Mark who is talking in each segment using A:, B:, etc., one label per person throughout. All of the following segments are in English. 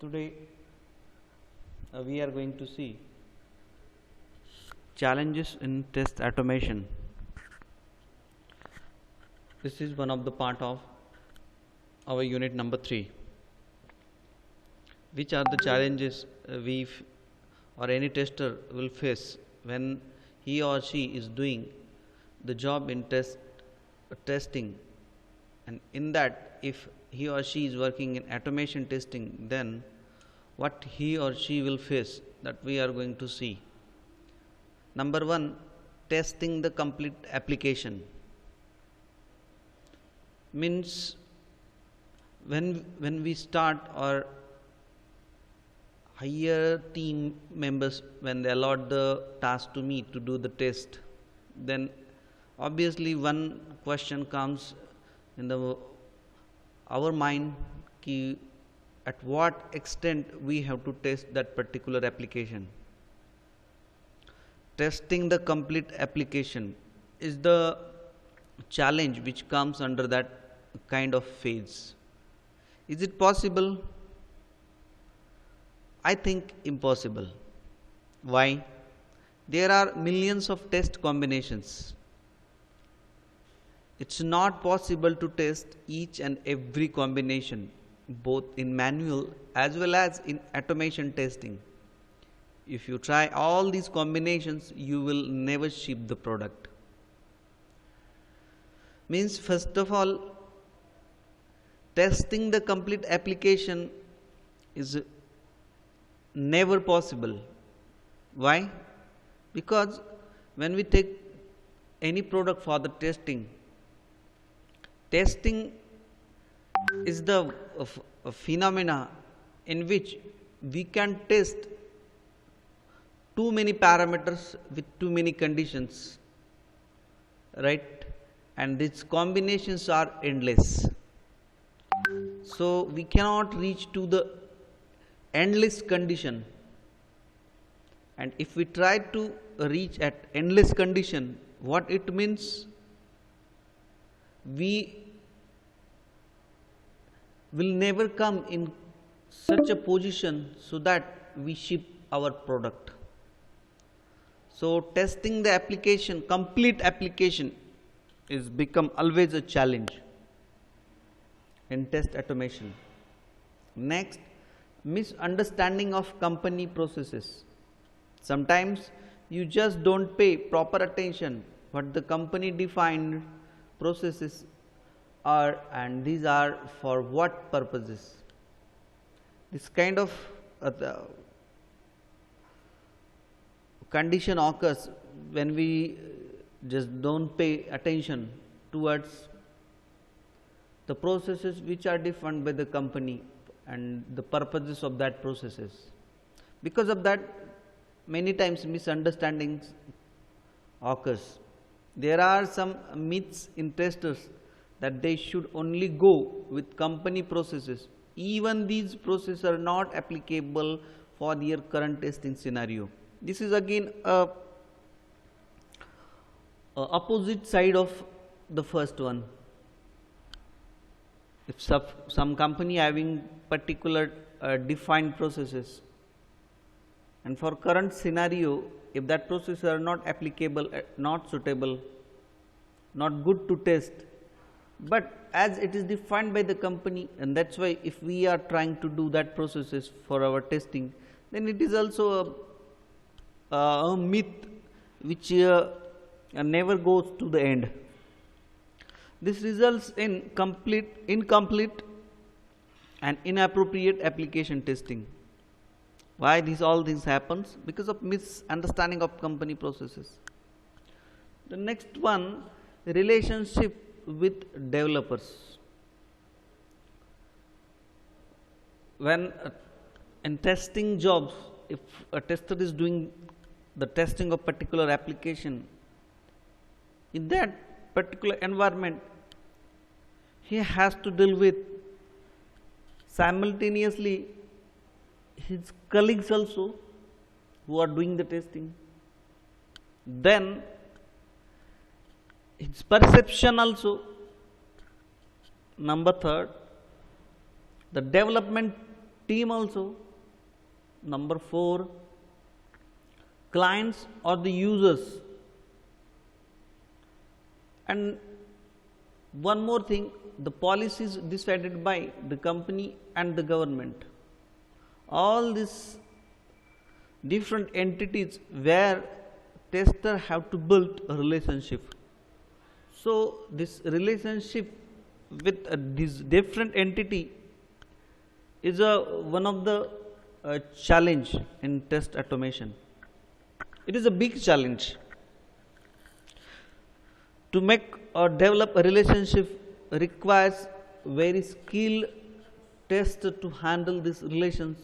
A: Today we are going to see challenges in test automation. This is one of the part of our unit number 3. Which are the challenges or any tester will face when he or she is doing the job in testing, and in that if he or she is working in automation testing, then what he or she will face, that we are going to see. Number 1, testing the complete application. Means when we start or hire team members, when they allot the task to me to do the test, then obviously one question comes in our mind, ki at what extent we have to test that particular application. Testing the complete application is the challenge which comes under that kind of phase. Is it possible? I think impossible. Why? There are millions of test combinations. It's not possible to test each and every combination, both in manual as well as in automation testing. If you try all these combinations, you will never ship the product. Means, first of all, testing the complete application is never possible. Why? Because when we take any product for the testing is the phenomena in which we can test too many parameters with too many conditions, right? And these combinations are endless. So we cannot reach to the endless condition, and if we try to reach at endless condition, what it means, we will never come in such a position so that we ship our product. So testing the application, complete application, is become always a challenge in test automation. Next, misunderstanding of company processes. Sometimes you just don't pay proper attention what the company defined processes are, and these are for what purposes. This kind of condition occurs when we just don't pay attention towards the processes which are defined by the company and the purposes of that processes. Because of that, many times misunderstandings occurs. There are some myths in testers that they should only go with company processes. Even these processes are not applicable for their current testing scenario. This is again a opposite side of the first one. If some company having particular defined processes, and for current scenario, if that processes are not applicable, not suitable, not good to test, but as it is defined by the company, and that's why if we are trying to do that processes for our testing, then it is also a myth which never goes to the end. This results in incomplete and inappropriate application testing. Why all things happens? Because of misunderstanding of company processes. The next one, relationship with developers. When in testing jobs, if a tester is doing the testing of particular application, in that particular environment, he has to deal with simultaneously his colleagues also who are doing the testing, then its perception also. Number third, the development team also. Number 4, clients or the users. And one more thing, the policies decided by the company and the government. All these different entities where tester have to build a relationship. So this relationship with this different entity is one of the challenge in test automation. It is a big challenge. To make or develop a relationship requires very skilled tester to handle these relations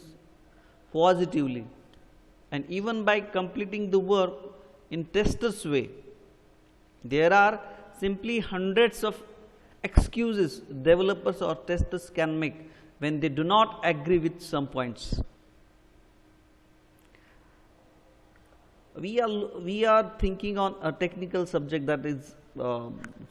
A: positively, and even by completing the work in tester's way, there are simply hundreds of excuses developers or testers can make when they do not agree with some points. We are thinking on a technical subject, that is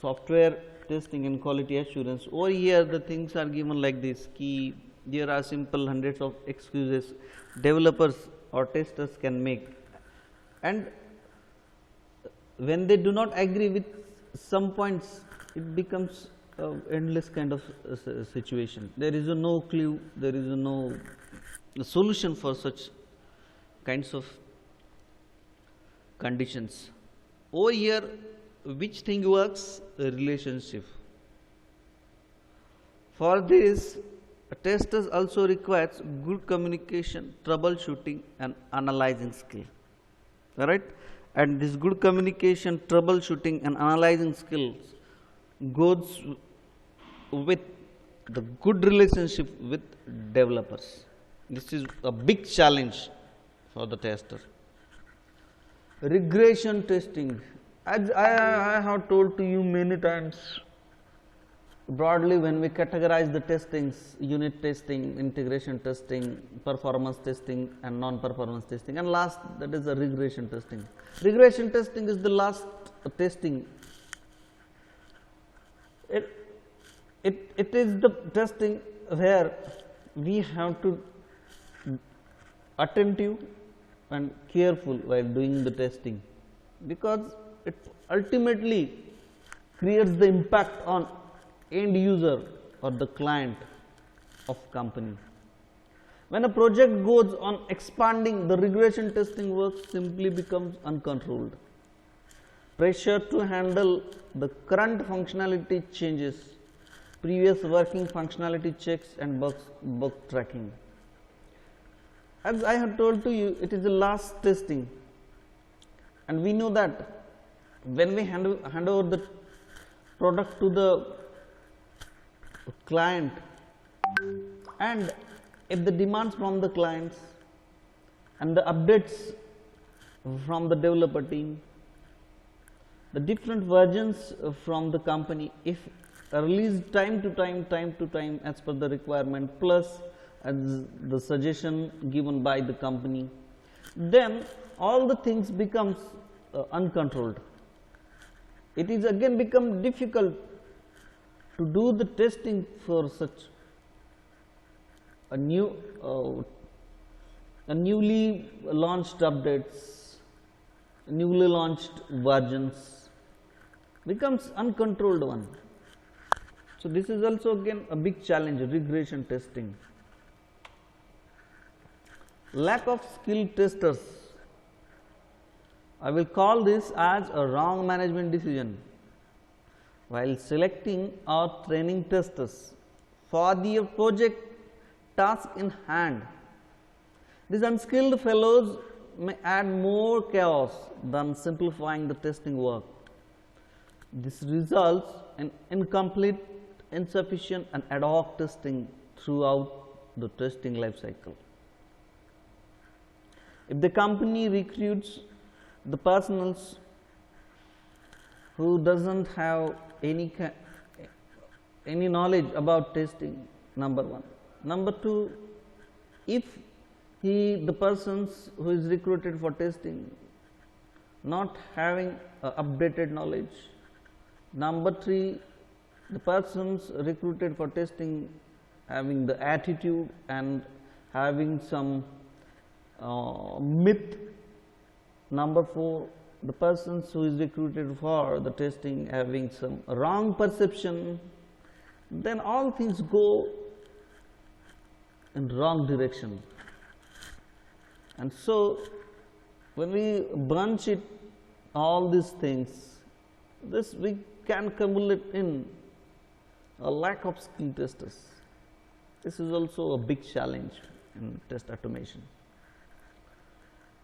A: software testing and quality assurance. Over here the things are given like this, key there are simple hundreds of excuses developers or testers can make, and when they do not agree with some points, it becomes endless kind of situation. There is no clue, there is no solution for such kinds of conditions. Over here, which thing works? A relationship. For this, testers also requires good communication, troubleshooting and analyzing skill. Alright? And this good communication, troubleshooting and analyzing skills goes with the good relationship with developers. This is a big challenge for the tester. Regression testing. As I have told to you many times, broadly when we categorize the testings, unit testing, integration testing, performance testing and non-performance testing, and last, that is the regression testing. Regression testing is the last testing. It is the testing where we have to attentive and careful while doing the testing, because it ultimately creates the impact on end user or the client of company. When a project goes on expanding, the regression testing work simply becomes uncontrolled. Pressure to handle the current functionality changes, previous working functionality checks and bug tracking. As I have told to you, it is the last testing, and we know that when we hand over the product to the client, and if the demands from the clients and the updates from the developer team, the different versions from the company, if released time to time as per the requirement, plus as the suggestion given by the company, then all the things becomes uncontrolled. It is again become difficult to do the testing for such a newly launched updates, newly launched versions, becomes uncontrolled one. So this is also again a big challenge, regression testing. Lack of skilled testers. I will call this as a wrong management decision while selecting or training testers for the project task in hand. These unskilled fellows may add more chaos than simplifying the testing work. This results in incomplete, insufficient and ad hoc testing throughout the testing life cycle. If the company recruits the personnels who doesn't have any knowledge about testing, number one. Number two, if the persons who is recruited for testing not having updated knowledge. Number three, the persons recruited for testing having the attitude and having some myth. Number 4, the persons who is recruited for the testing having some wrong perception, then all things go in wrong direction. And so, when we bunch it, all these things, this we can accumulate in a lack of skilled testers. This is also a big challenge in test automation.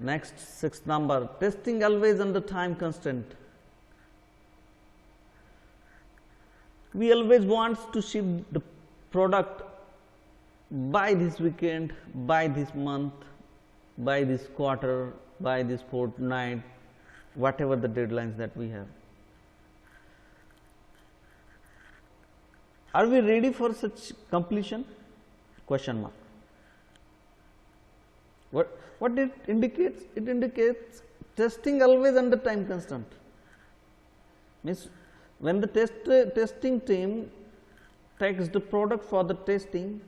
A: Next, 6th number, testing always under time constraint. We always want to ship the product by this weekend, by this month, by this quarter, by this fortnight, whatever the deadlines that we have. Are we ready for such completion? Question mark. What it indicates? It indicates testing always under time constraint. Means when the testing team takes the product for the testing,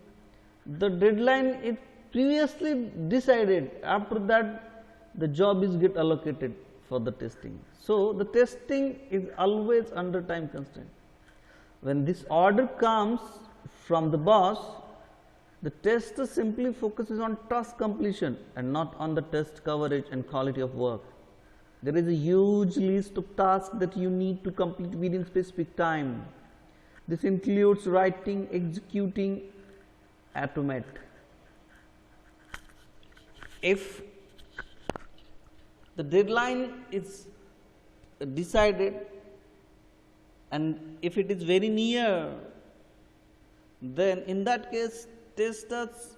A: the deadline is previously decided. After that, the job is get allocated for the testing. So, the testing is always under time constraint. When this order comes from the boss, the tester simply focuses on task completion and not on the test coverage and quality of work. There is a huge list of tasks that you need to complete within specific time. This includes writing, executing, automate. If the deadline is decided and if it is very near, then in that case testers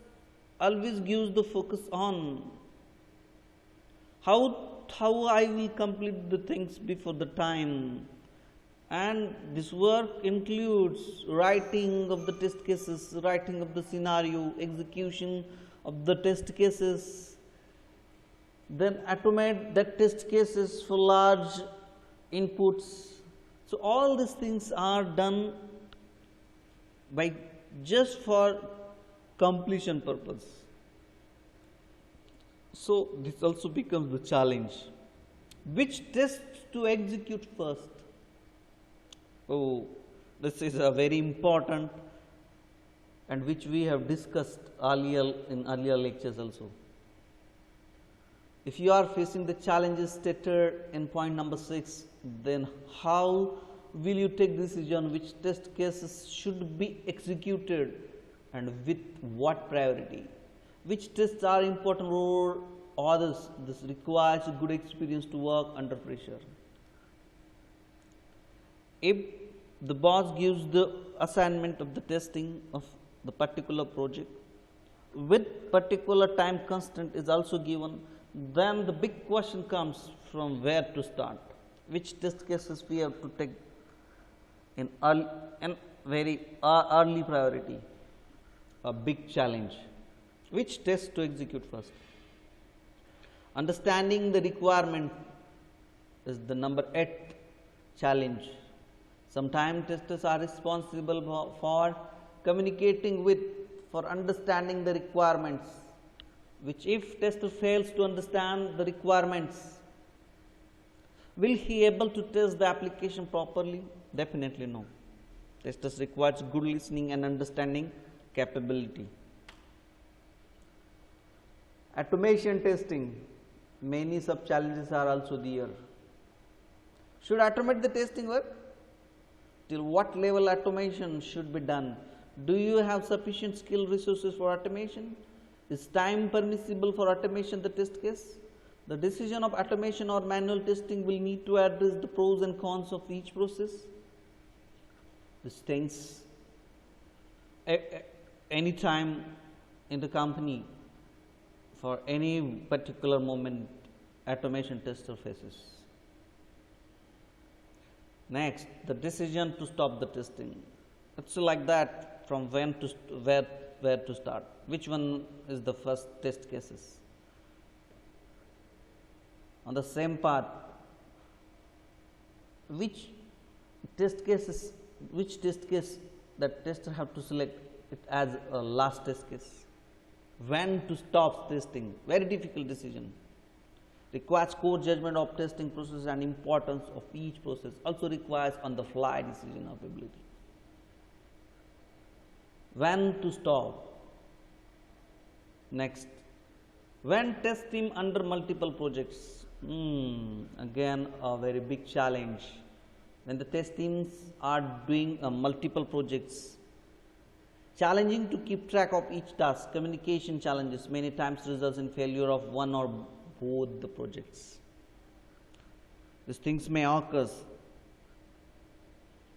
A: always gives the focus on how I will complete the things before the time, and this work includes writing of the test cases, writing of the scenario, execution of the test cases, then automate that test cases for large inputs. So, all these things are done by just for completion purpose. So, this also becomes the challenge. Which tests to execute first? Oh, this is a very important and which we have discussed earlier in earlier lectures also. If you are facing the challenges stated in point number 6, then how will you take decision which test cases should be executed and with what priority? Which tests are important role others? This requires good experience to work under pressure. If the boss gives the assignment of the testing of the particular project with particular time constraint is also given, then the big question comes from where to start. Which test cases we have to take in very early priority, a big challenge. Which test to execute first? Understanding the requirement is the number 8 challenge. Sometimes testers are responsible for communicating with, for understanding the requirements, which if tester fails to understand the requirements, will he able to test the application properly? Definitely no. Testers requires good listening and understanding capability. Automation testing, many sub challenges are also there. Should automate the testing work? Till what level automation should be done? Do you have sufficient skill resources for automation? Is time permissible for automation the test case? The decision of automation or manual testing will need to address the pros and cons of each process. These things any time in the company for any particular moment automation tester faces. Next, the decision to stop the testing. It's like that, from when to where to start. Which one is the first test cases? On the same path, which test case that tester have to select it as a last test case? when to stop testing, very difficult decision. Requires core judgment of testing process and importance of each process, also requires on the fly decision of ability. When to stop. Next, when test team under multiple projects, again a very big challenge. When the test teams are doing multiple projects, challenging to keep track of each task, communication challenges many times results in failure of one or both the projects. These things may occur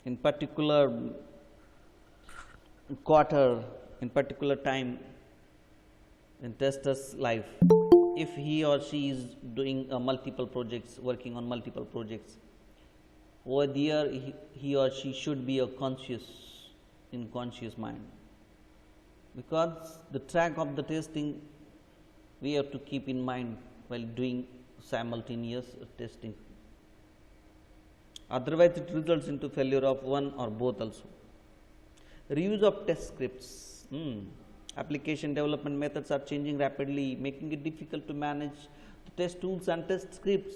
A: in particular quarter, in particular time in tester's life. If he or she is doing multiple projects, working on multiple projects, over there he or she should be a conscious mind, because the track of the testing we have to keep in mind while doing simultaneous testing. Otherwise, it results into failure of one or both also. Reuse of test scripts. Application development methods are changing rapidly, making it difficult to manage the test tools and test scripts.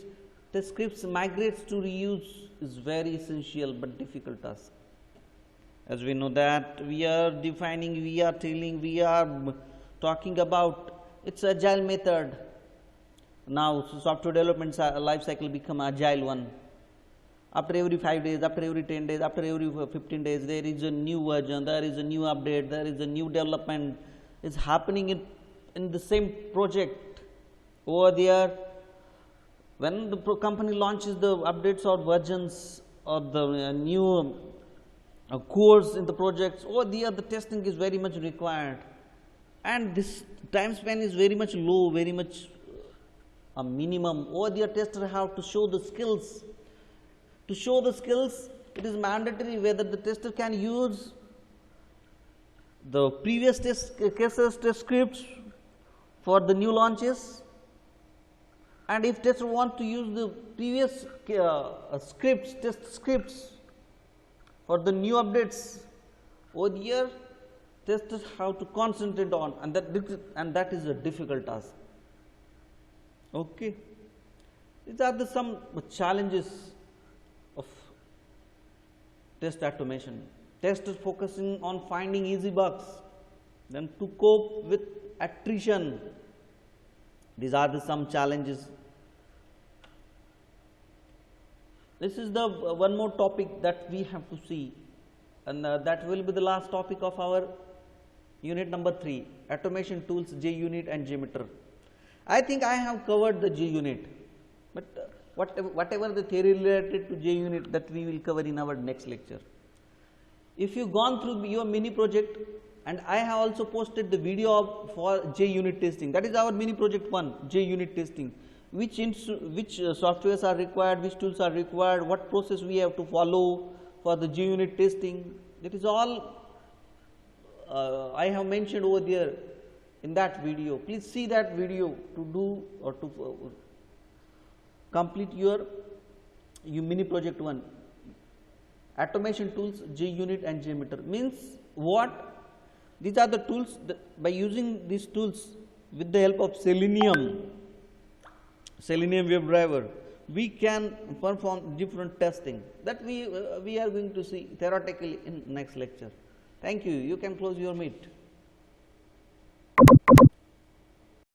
A: Test scripts migrates to reuse is very essential but difficult task. As we know that we are defining, we are telling, we are talking about it's agile method. Now software development life cycle become agile one. After every 5 days, after every 10 days, after every 15 days, there is a new version, there is a new update, there is a new development is happening in the same project. Over there, when the company launches the updates or versions or the new cores in the projects, over there the testing is very much required, and this time span is very much low, very much a minimum. Over there tester have to show the skills. To show the skills, it is mandatory whether the tester can use the previous test cases, test scripts for the new launches, and if tester want to use the previous scripts, test scripts for the new updates, over here testers have to concentrate on, and that is a difficult task. Okay, these are some challenges of test automation. Testers focusing on finding easy bugs, then to cope with attrition. These are some challenges. This is the one more topic that we have to see, and that will be the last topic of our unit number 3, automation tools, JUnit and JMeter. I think I have covered the JUnit, but whatever the theory related to JUnit, that we will cover in our next lecture. If you gone through your mini project, and I have also posted the video for JUnit testing, that is our mini project 1, JUnit testing, which softwares are required, which tools are required, what process we have to follow for the JUnit testing. That is all I have mentioned over there in that video. Please see that video to do or to complete your mini project 1. Automation tools, JUnit and JMeter means what? These are the tools by using these tools with the help of Selenium WebDriver, we can perform different testing that we are going to see theoretically in next lecture. Thank you. You can close your meet.